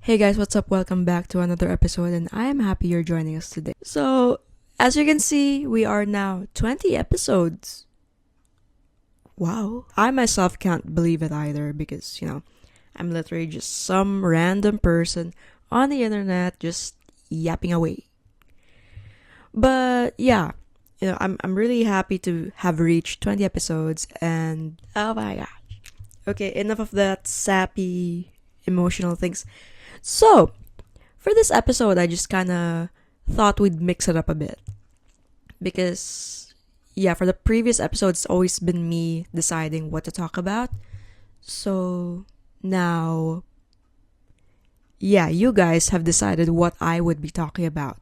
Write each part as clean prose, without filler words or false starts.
Hey guys, what's up? Welcome back to another episode, and I am happy you're joining us today. So, as you can see, we are now 20 episodes. Wow. I myself can't believe it either because, I'm literally just some random person on the internet just yapping away. But yeah, I'm really happy to have reached 20 episodes, and oh my gosh. Okay, enough of that sappy emotional things. So, for this episode, I just kind of thought we'd mix it up a bit. Because, for the previous episodes, it's always been me deciding what to talk about. So, now, you guys have decided what I would be talking about.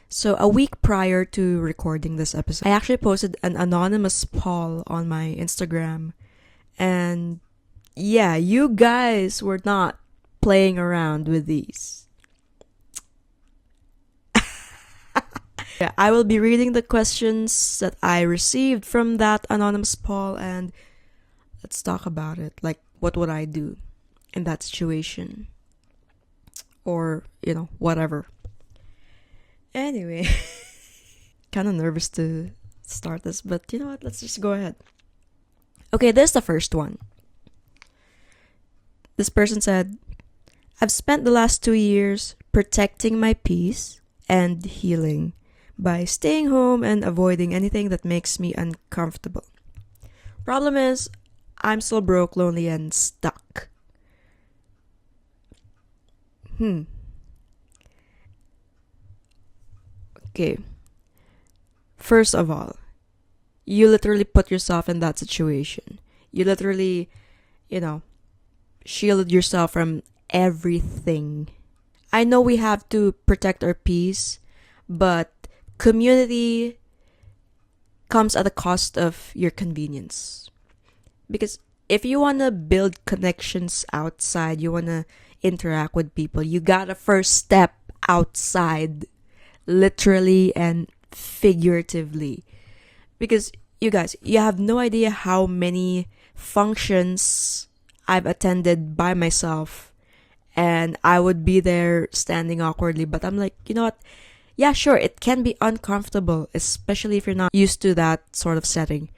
So, a week prior to recording this episode, I actually posted an anonymous poll on my Instagram. And, you guys were not playing around with these. I will be reading the questions that I received from that anonymous poll, and let's talk about it. Like, what would I do in that situation? Or, whatever. Anyway, kind of nervous to start this, but you know what? Let's just go ahead. Okay, this is the first one. This person said, I've spent the last 2 years protecting my peace and healing by staying home and avoiding anything that makes me uncomfortable. Problem is, I'm still broke, lonely, and stuck. Okay. First of all, you literally put yourself in that situation. You literally, shielded yourself from everything. I know we have to protect our peace, but community comes at the cost of your convenience. Because if you want to build connections outside, you want to interact with people, you gotta first step outside, literally and figuratively. Because you guys, you have no idea how many functions I've attended by myself, and I would be there standing awkwardly, but I'm like, you know what? Yeah, sure, it can be uncomfortable, especially if you're not used to that sort of setting.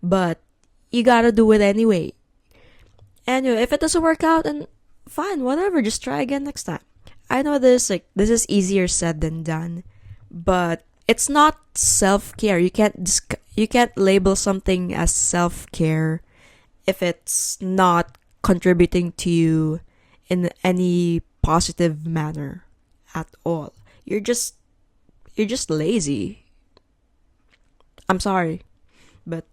But you gotta do it anyway. And if it doesn't work out, then fine, whatever, just try again next time. I know this is easier said than done, but it's not self-care. You can't label something as self-care if it's not contributing to you in any positive manner at all. You're just lazy. I'm sorry, but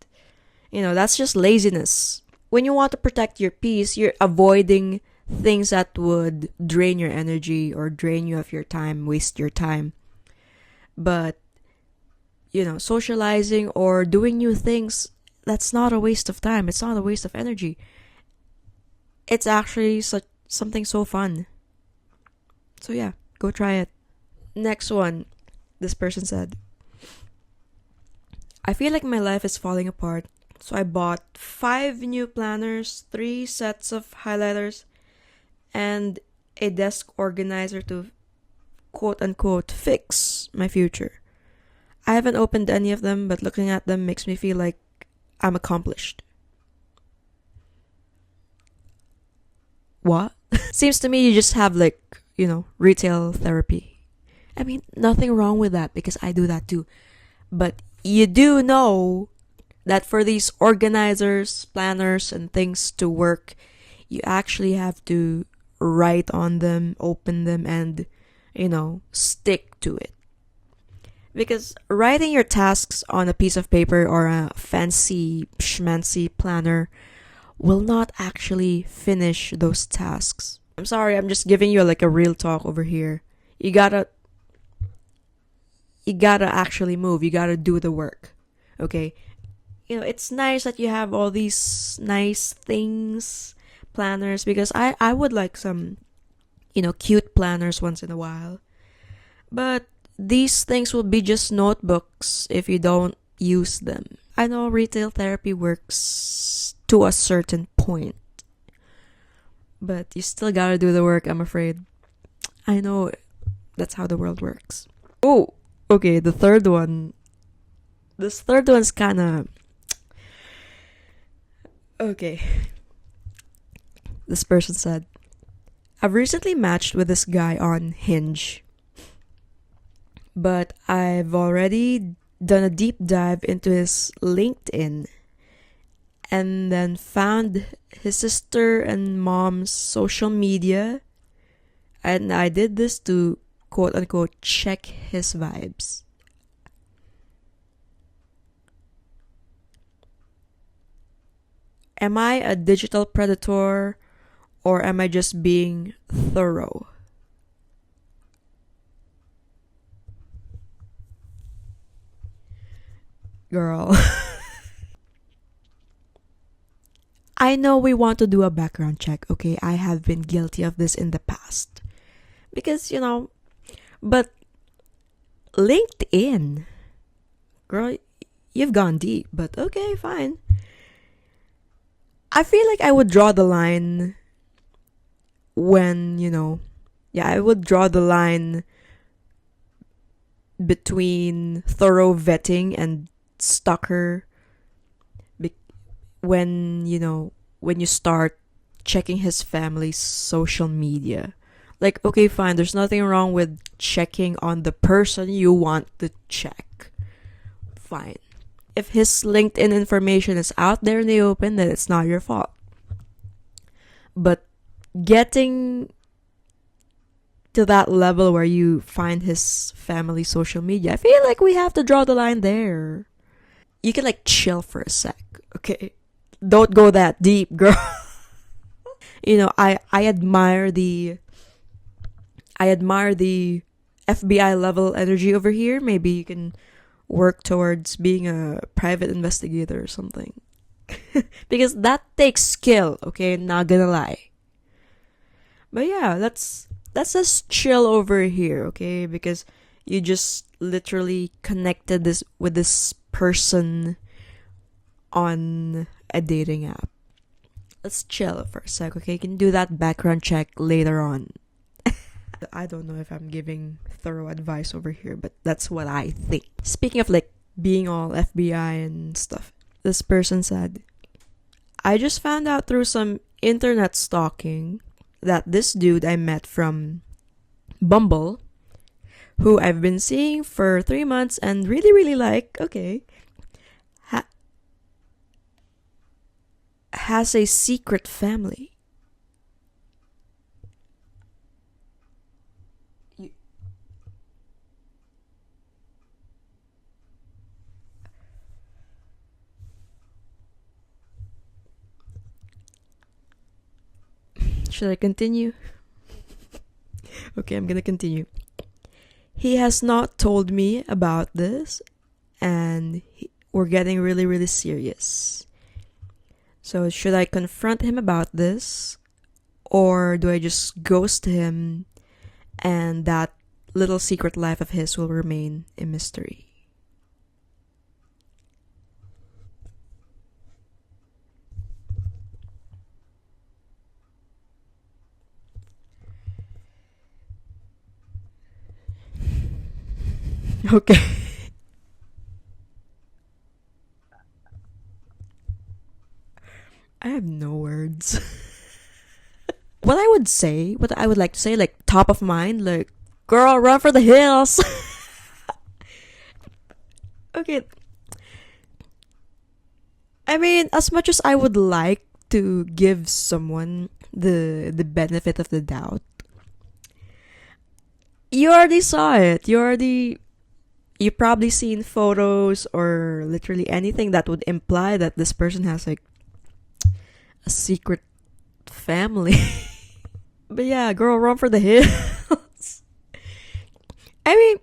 that's just laziness. When you want to protect your peace, you're avoiding things that would drain your energy or drain you of your time, waste your time. But socializing or doing new things, that's not a waste of time. It's not a waste of energy. It's actually something so fun. So go try it. Next one, this person said, I feel like my life is falling apart, so I bought 5 new planners, 3 sets of highlighters, and a desk organizer to quote-unquote fix my future. I haven't opened any of them, but looking at them makes me feel like I'm accomplished. What? Seems to me you just have retail therapy. I mean, nothing wrong with that because I do that too. But you do know that for these organizers, planners, and things to work, you actually have to write on them, open them, and, stick to it. Because writing your tasks on a piece of paper or a fancy schmancy planner will not actually finish those tasks. I'm sorry, I'm just giving you a real talk over here. You gotta actually move. You gotta do the work. Okay? It's nice that you have all these nice things, planners, because I would like some, cute planners once in a while. But these things will be just notebooks if you don't use them. I know retail therapy works to a certain point, but you still gotta do the work, I'm afraid. I know that's how the world works. Oh, okay, the third one. This third one's kind of okay. This person said, I've recently matched with this guy on Hinge, but I've already done a deep dive into his LinkedIn and then found his sister and mom's social media, and I did this to quote unquote check his vibes. Am I a digital predator or am I just being thorough? Girl. I know we want to do a background check, okay? I have been guilty of this in the past. Because, but LinkedIn, girl, you've gone deep, but okay, fine. I feel like I would draw the line when, I would draw the line between thorough vetting and stalker when you start checking his family's social media. Like, okay, fine, there's nothing wrong with checking on the person you want to check. Fine. If his LinkedIn information is out there in the open, then it's not your fault. But getting to that level where you find his family social media, I feel like we have to draw the line there. You can chill for a sec, okay? Don't go that deep, girl. I admire the FBI level energy over here. Maybe you can work towards being a private investigator or something. Because that takes skill, okay? Not gonna lie. But yeah, let's just chill over here, okay? Because you just literally connected this with this person on a dating app. Let's chill for a sec, okay? You can do that background check later on. I don't know if I'm giving thorough advice over here, but that's what I think. Speaking of being all FBI and stuff, this person said, I just found out through some internet stalking that this dude I met from Bumble, who I've been seeing for 3 months and really, really has a secret family. Should I continue? Okay, I'm gonna continue. He has not told me about this, and we're getting really, really serious. So, should I confront him about this, or do I just ghost him and that little secret life of his will remain a mystery? Okay. I have no words. What I would like to say, top of mind, girl, run for the hills. Okay. I mean, as much as I would like to give someone the benefit of the doubt, you already saw it. You probably seen photos or literally anything that would imply that this person has a secret family. But yeah, girl, run for the hills. I mean,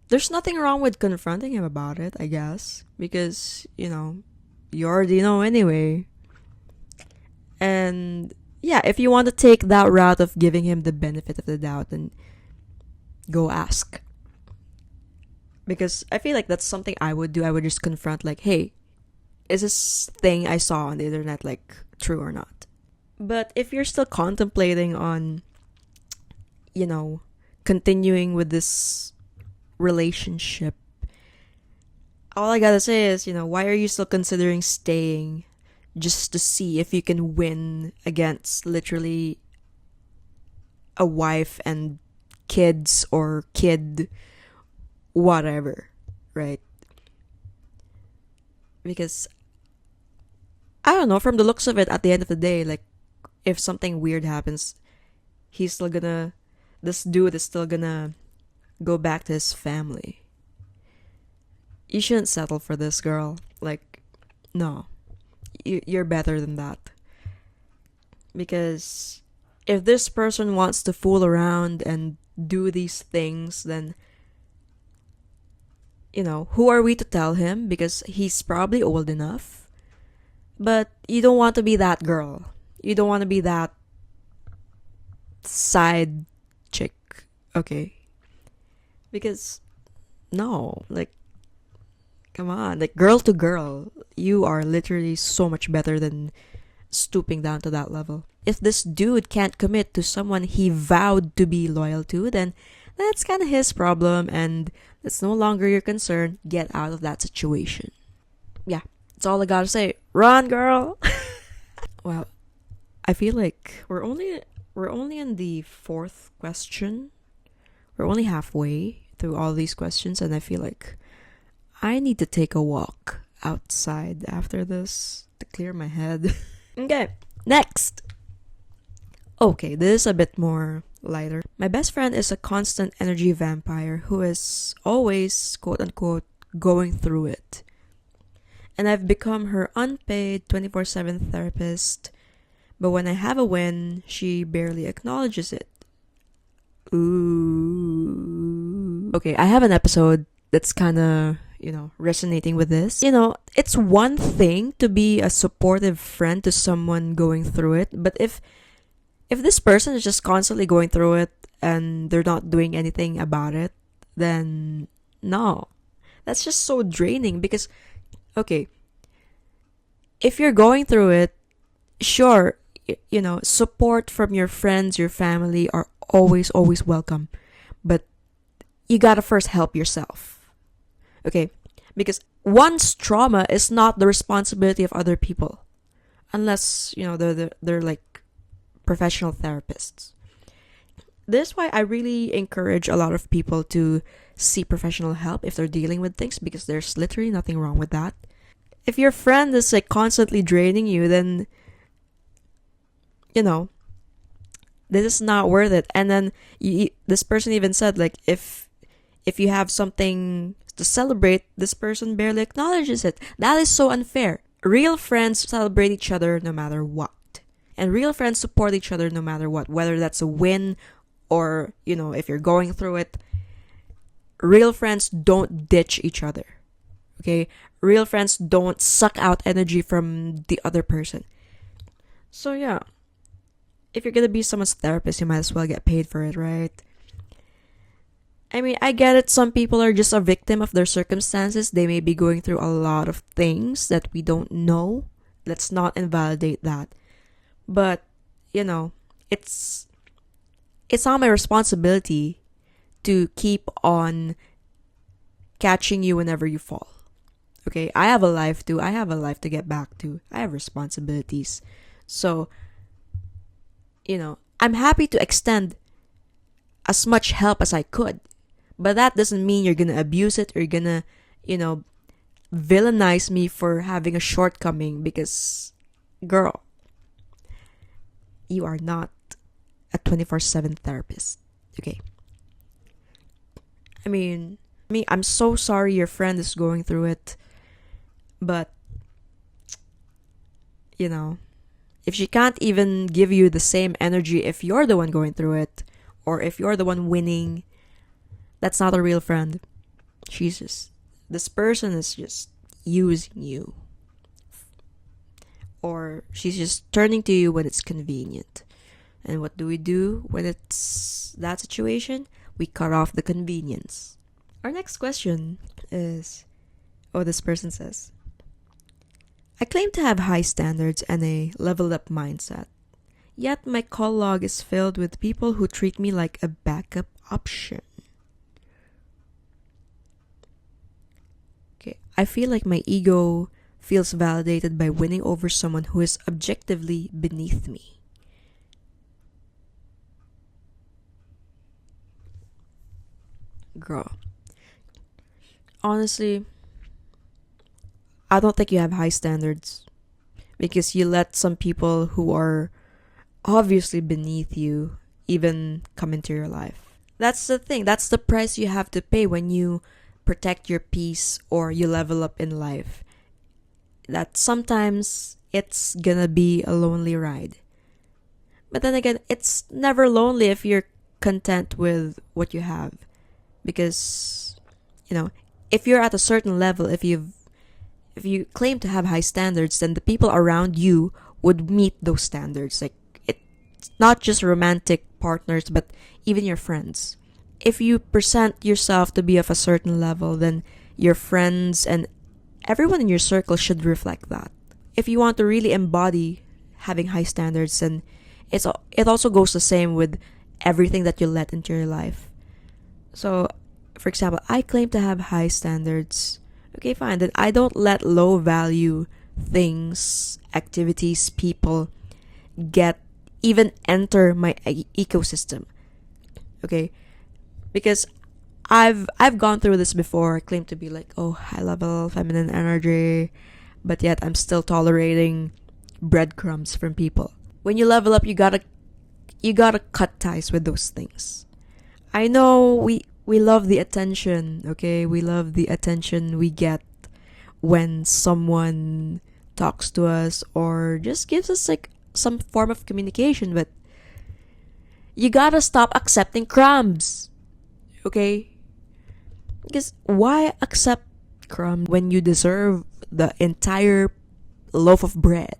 there's nothing wrong with confronting him about it, I guess, because you already know anyway. And yeah, if you want to take that route of giving him the benefit of the doubt, then go ask. Because I feel like that's something I would do. I would just confront, hey, is this thing I saw on the internet true or not? But if you're still contemplating on, continuing with this relationship, all I gotta say is, why are you still considering staying just to see if you can win against literally a wife and kids or kid, whatever, right? Because I don't know, from the looks of it, at the end of the day, like, if something weird happens, this dude is still gonna go back to his family. You shouldn't settle for this, girl. Like, no. You're better than that. Because if this person wants to fool around and do these things, then, who are we to tell him? Because he's probably old enough. But you don't want to be that girl. You don't want to be that side chick, okay? Because, no, like, come on, like, girl to girl, you are literally so much better than stooping down to that level. If this dude can't commit to someone he vowed to be loyal to, then that's kind of his problem, and it's no longer your concern. Get out of that situation. Yeah, that's all I gotta say. Run, girl. Well, I feel like we're only in the fourth question. We're only halfway through all these questions, and I feel like I need to take a walk outside after this to clear my head. Okay, next. Okay, this is a bit more lighter. My best friend is a constant energy vampire who is always, quote unquote, going through it. And I've become her unpaid 24/7 therapist, but when I have a win, she barely acknowledges it. Ooh. Okay, I have an episode that's kind of, resonating with this. It's one thing to be a supportive friend to someone going through it, but if this person is just constantly going through it and they're not doing anything about it, then no. That's just so draining because, okay, if you're going through it, sure, support from your friends, your family are always, always welcome. But you gotta first help yourself. Okay? Because one's trauma is not the responsibility of other people. Unless, they're like professional therapists. This is why I really encourage a lot of people to seek professional help if they're dealing with things, because there's literally nothing wrong with that. If your friend is like constantly draining you, then this is not worth it. And then this person even said, like, if you have something to celebrate, this person barely acknowledges it. That is so unfair. Real friends celebrate each other no matter what. And real friends support each other no matter what, whether that's a win or, if you're going through it. Real friends don't ditch each other. Okay? Real friends don't suck out energy from the other person. So yeah, if you're gonna be someone's therapist, you might as well get paid for it, right? I mean, I get it. Some people are just a victim of their circumstances. They may be going through a lot of things that we don't know. Let's not invalidate that. But, it's not my responsibility to keep on catching you whenever you fall. Okay? I have a life too. I have a life to get back to. I have responsibilities. So, I'm happy to extend as much help as I could. But that doesn't mean you're gonna abuse it or you're gonna, villainize me for having a shortcoming because, girl, you are not a 24/7 therapist. Okay? I mean, I'm so sorry your friend is going through it. But, if she can't even give you the same energy if you're the one going through it, or if you're the one winning, that's not a real friend. This person is just using you. Or she's just turning to you when it's convenient. And what do we do when it's that situation? We cut off the convenience. Our next question is, this person says, I claim to have high standards and a leveled up mindset. Yet my call log is filled with people who treat me like a backup option. Okay, I feel like my ego feels validated by winning over someone who is objectively beneath me. Girl, honestly, I don't think you have high standards because you let some people who are obviously beneath you even come into your life. That's the thing. That's the price you have to pay when you protect your peace or you level up in life. That sometimes it's gonna be a lonely ride. But then again, it's never lonely if you're content with what you have. Because, if you're at a certain level, if you claim to have high standards, then the people around you would meet those standards. Like, it's not just romantic partners, but even your friends. If you present yourself to be of a certain level, then your friends and everyone in your circle should reflect that. If you want to really embody having high standards, then it also goes the same with everything that you let into your life. So, for example, I claim to have high standards. Okay, fine. Then I don't let low value things, activities, people even enter my ecosystem. Okay? Because I've gone through this before. I claim to be like, high level feminine energy, but yet I'm still tolerating breadcrumbs from people. When you level up, you gotta cut ties with those things. I know we love the attention, okay? We love the attention we get when someone talks to us or just gives us like some form of communication, but you gotta stop accepting crumbs, okay? Because why accept crumbs when you deserve the entire loaf of bread?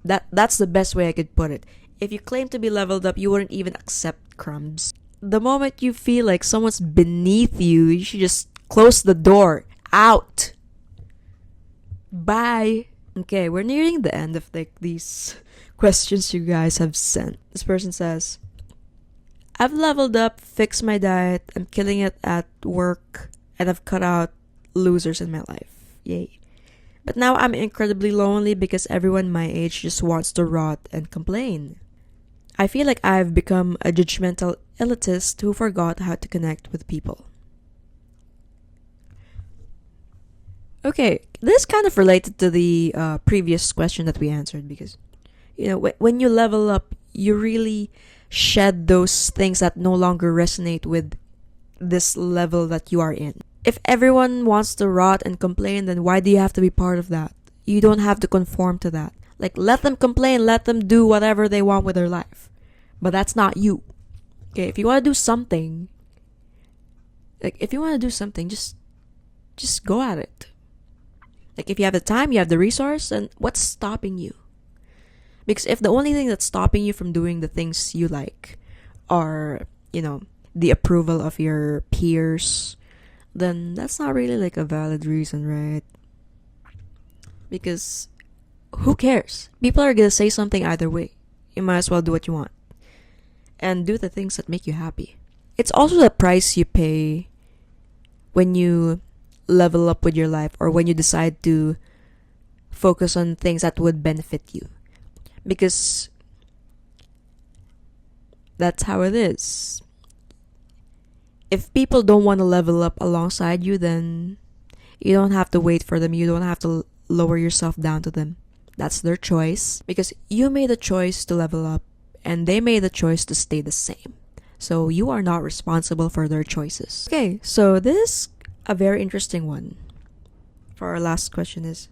That's the best way I could put it. If you claim to be leveled up, you wouldn't even accept crumbs. The moment you feel like someone's beneath you, you should just close the door. Out. Bye. Okay, we're nearing the end of these questions you guys have sent. This person says, I've leveled up, fixed my diet, I'm killing it at work, and I've cut out losers in my life. Yay. But now I'm incredibly lonely because everyone my age just wants to rot and complain. I feel like I've become a judgmental elitist who forgot how to connect with people. Okay, this kind of related to the previous question that we answered because, when you level up, you really shed those things that no longer resonate with this level that you are in. If everyone wants to rot and complain, then why do you have to be part of that? You don't have to conform to that. Like, let them complain, let them do whatever they want with their life. But that's not you. Okay, if you want to do something, just go at it. Like, if you have the time, you have the resource, and what's stopping you? Because if the only thing that's stopping you from doing the things you like are, the approval of your peers, then that's not really like a valid reason, right? Because who cares? People are gonna say something either way. You might as well do what you want. And do the things that make you happy. It's also the price you pay when you level up with your life or when you decide to focus on things that would benefit you. Because that's how it is. If people don't want to level up alongside you, then you don't have to wait for them. You don't have to lower yourself down to them. That's their choice. Because you made a choice to level up and they made a choice to stay the same. So you are not responsible for their choices. Okay, so this is a very interesting one. For our last question is,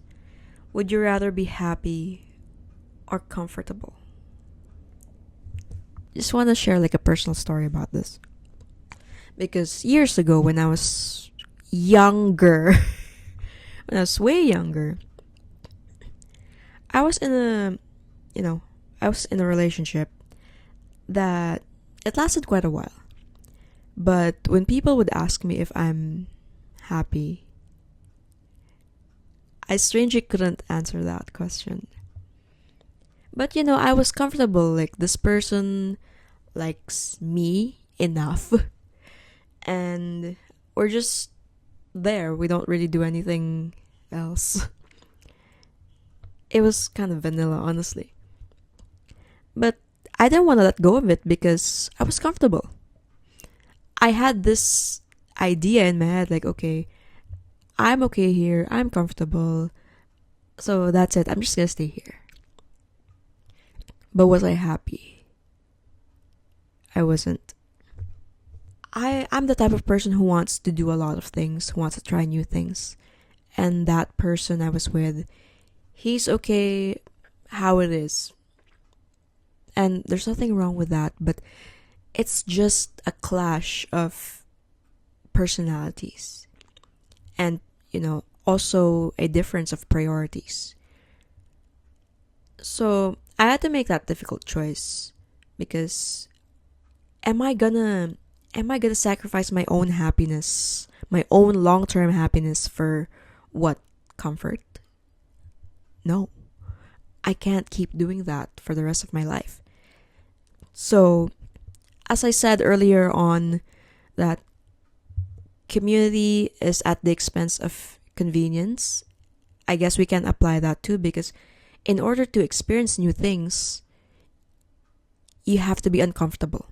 would you rather be happy or comfortable? Just want to share like a personal story about this. Because years ago when I was younger, when I was way younger, I was in a relationship that it lasted quite a while. But when people would ask me if I'm happy, I strangely couldn't answer that question. But I was comfortable. Like, this person likes me enough, and we're just there. We don't really do anything else. It was kind of vanilla, honestly. But I didn't want to let go of it because I was comfortable. I had this idea in my head, like, okay, I'm okay here. I'm comfortable. So that's it. I'm just gonna stay here. But was I happy? I wasn't. I'm the type of person who wants to do a lot of things, who wants to try new things. And that person I was with, he's okay how it is. And there's nothing wrong with that, but it's just a clash of personalities. And, also a difference of priorities. So I had to make that difficult choice because am I gonna sacrifice my own happiness, my own long-term happiness for what? Comfort? No. I can't keep doing that for the rest of my life. So, as I said earlier on, that community is at the expense of convenience. I guess we can apply that too, because in order to experience new things, you have to be uncomfortable.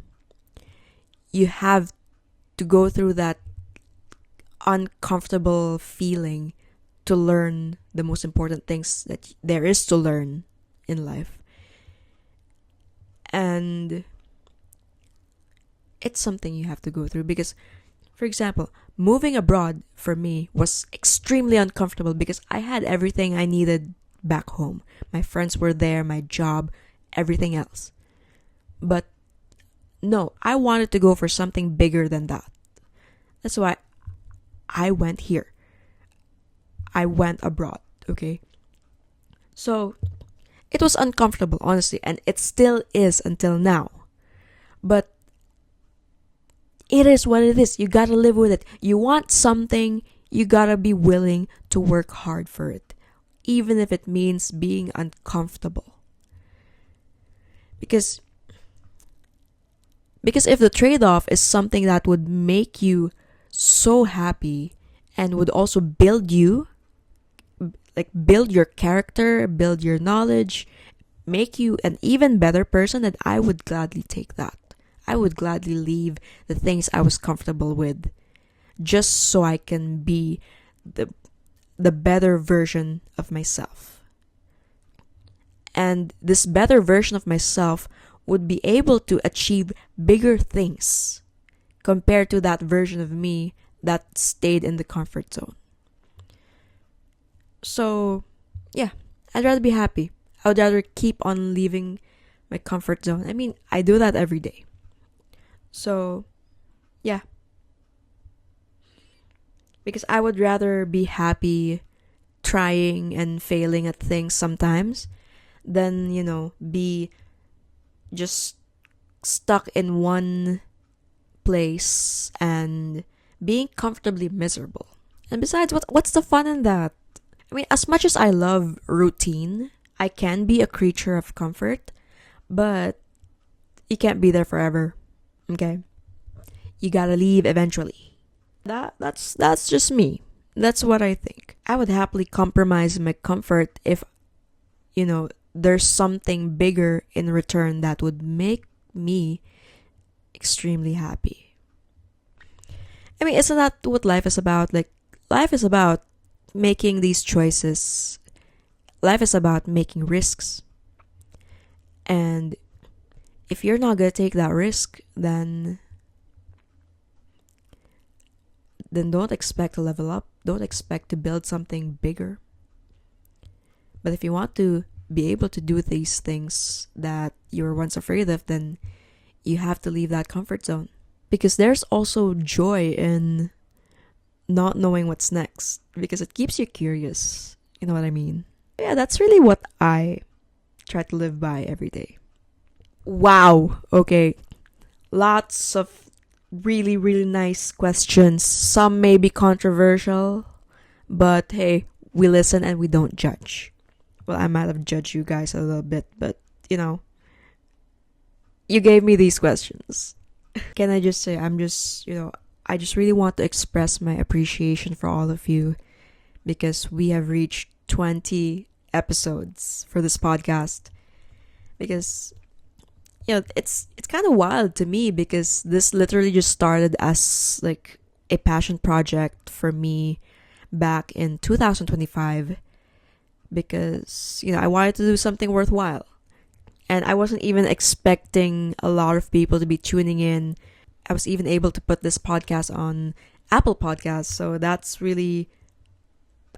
You have to go through that uncomfortable feeling to learn the most important things that there is to learn in life. And it's something you have to go through because, for example, moving abroad for me was extremely uncomfortable because I had everything I needed back home. My friends were there, my job, everything else. But no, I wanted to go for something bigger than that. That's why I went here. I went abroad, okay? So, it was uncomfortable, honestly, and it still is until now. But it is what it is. You gotta live with it. You want something, you gotta be willing to work hard for it, even if it means being uncomfortable. Because if the trade-off is something that would make you so happy and would also build you, like build your character, build your knowledge, make you an even better person, then I would gladly take that. I would gladly leave the things I was comfortable with just so I can be the better version of myself. And this better version of myself would be able to achieve bigger things compared to that version of me that stayed in the comfort zone. So, yeah, I'd rather be happy. I would rather keep on leaving my comfort zone. I mean, I do that every day. So, yeah. Because I would rather be happy trying and failing at things sometimes than, be just stuck in one place and being comfortably miserable. And besides, what's the fun in that? I mean, as much as I love routine, I can be a creature of comfort, but you can't be there forever. Okay? You gotta leave eventually. That's just me. That's what I think. I would happily compromise my comfort if, there's something bigger in return that would make me extremely happy. I mean, isn't that what life is about? Like, life is about making these choices. Life is about making risks. And if you're not gonna take that risk, then don't expect to level up. Don't expect to build something bigger. But if you want to be able to do these things that you were once afraid of, then you have to leave that comfort zone. Because there's also joy in not knowing what's next, because it keeps you curious. You know what I mean? Yeah, that's really what I try to live by every day. Wow. Okay. Lots of really, really nice questions. Some may be controversial, but hey, we listen and we don't judge. Well, I might have judged you guys a little bit, but you know, you gave me these questions. Can I just say, I just really want to express my appreciation for all of you because we have reached 20 episodes for this podcast. Because, it's kind of wild to me because this literally just started as like a passion project for me back in 2025 because, I wanted to do something worthwhile. And I wasn't even expecting a lot of people to be tuning in. I was even able to put this podcast on Apple Podcasts. So that's really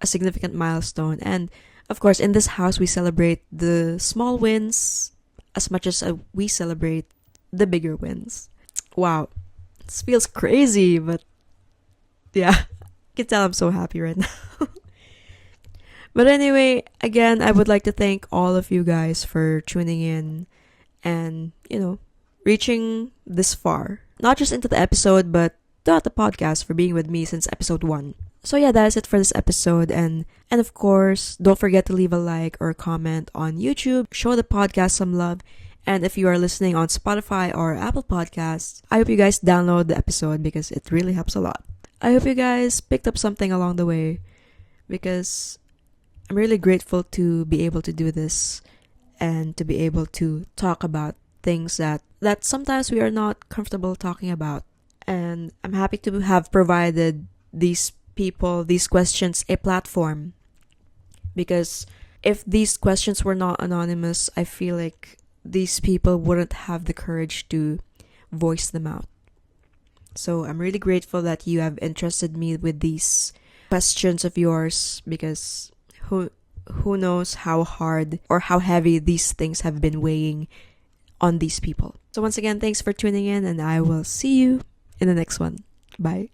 a significant milestone. And of course, in this house, we celebrate the small wins as much as we celebrate the bigger wins. Wow. This feels crazy, but yeah. I can tell I'm so happy right now. But anyway, again, I would like to thank all of you guys for tuning in and, reaching this far. Not just into the episode, but throughout the podcast for being with me since episode 1. So yeah, that is it for this episode. And of course, don't forget to leave a like or comment on YouTube. Show the podcast some love. And if you are listening on Spotify or Apple Podcasts, I hope you guys download the episode because it really helps a lot. I hope you guys picked up something along the way because I'm really grateful to be able to do this and to be able to talk about things that sometimes we are not comfortable talking about. And I'm happy to have provided these people, these questions, a platform. Because if these questions were not anonymous, I feel like these people wouldn't have the courage to voice them out. So I'm really grateful that you have entrusted me with these questions of yours because who knows how hard or how heavy these things have been weighing on these people. So once again, thanks for tuning in and I will see you in the next one. Bye.